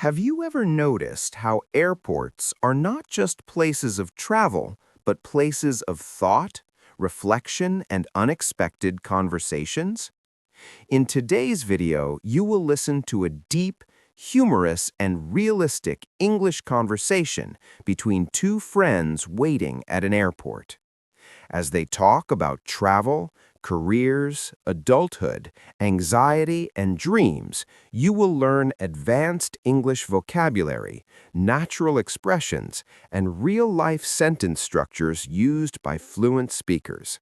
Have you ever noticed how airports are not just places of travel, but places of thought, reflection, and unexpected conversations? In today's video, you will listen to a deep, humorous, and realistic English conversation between two friends waiting at an airport. As they talk about travel, careers, adulthood, anxiety, and dreams, you will learn advanced English vocabulary, natural expressions, and real-life sentence structures used by fluent speakers.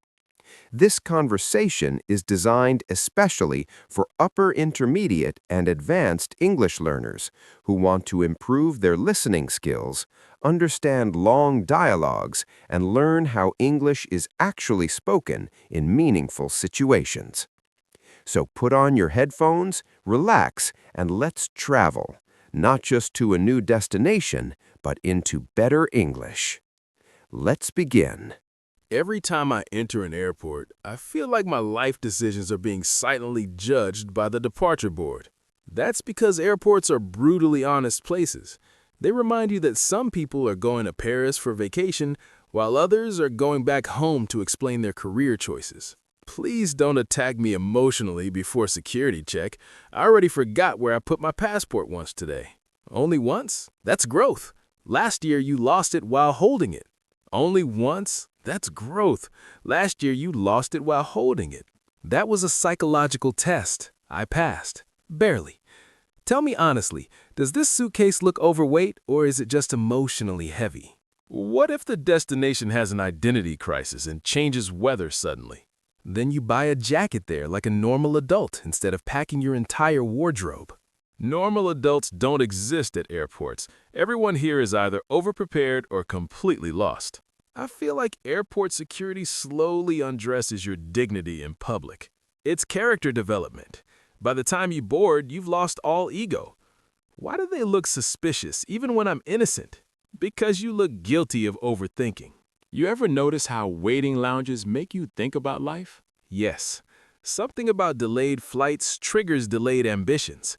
This conversation is designed especially for upper intermediate and advanced English learners who want to improve their listening skills, understand long dialogues, and learn how English is actually spoken in meaningful situations. So put on your headphones, relax, and let's travel, not just to a new destination, but into better English. Let's begin. Every time I enter an airport, I feel like my life decisions are being silently judged by the departure board. That's because airports are brutally honest places. They remind you that some people are going to Paris for vacation, while others are going back home to explain their career choices. Please don't attack me emotionally before security check. I already forgot where I put my passport once today. Only once? That's growth. Last year you lost it while holding it. Only once? That's growth. Last year you lost it while holding it. That was a psychological test. I passed. Barely. Tell me honestly, does this suitcase look overweight or is it just emotionally heavy? What if the destination has an identity crisis and changes weather suddenly? Then you buy a jacket there like a normal adult instead of packing your entire wardrobe. Normal adults don't exist at airports. Everyone here is either overprepared or completely lost. I feel like airport security slowly undresses your dignity in public. It's character development. By the time you board, you've lost all ego. Why do they look suspicious even when I'm innocent? Because you look guilty of overthinking. You ever notice how waiting lounges make you think about life? Yes. Something about delayed flights triggers delayed ambitions.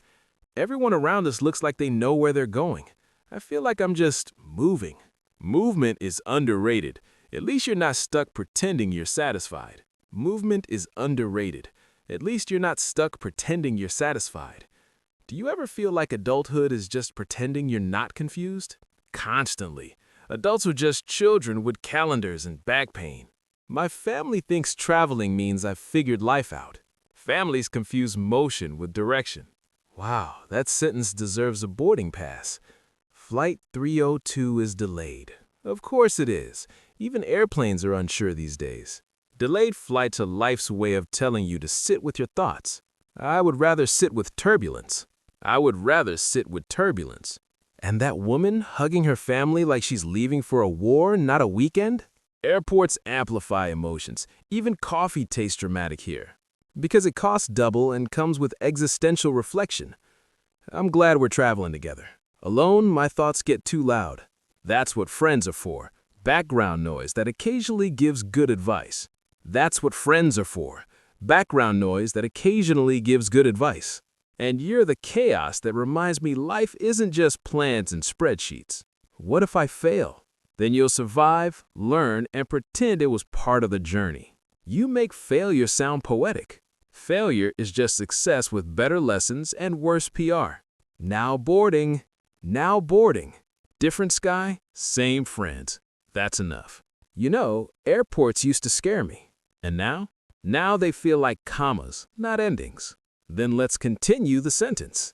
Everyone around us looks like they know where they're going. I feel like I'm just moving. Movement is underrated. At least you're not stuck pretending you're satisfied. Movement is underrated. At least you're not stuck pretending you're satisfied. Do you ever feel like adulthood is just pretending you're not confused? Constantly. Adults are just children with calendars and back pain. My family thinks traveling means I've figured life out. Families confuse motion with direction. Wow, that sentence deserves a boarding pass. Flight 302 is delayed. Of course it is. Even airplanes are unsure these days. Delayed flights are life's way of telling you to sit with your thoughts. I would rather sit with turbulence. And that woman hugging her family like she's leaving for a war, not a weekend? Airports amplify emotions. Even coffee tastes dramatic here. Because it costs double and comes with existential reflection. I'm glad we're traveling together. Alone, my thoughts get too loud. That's what friends are for. Background noise that occasionally gives good advice. That's what friends are for. Background noise that occasionally gives good advice. And you're the chaos that reminds me life isn't just plans and spreadsheets. What if I fail? Then you'll survive, learn, and pretend it was part of the journey. You make failure sound poetic. Failure is just success with better lessons and worse PR. Now boarding. Now boarding. Different sky, same friends. That's enough. You know, airports used to scare me. And now? Now they feel like commas, not endings. Then let's continue the sentence.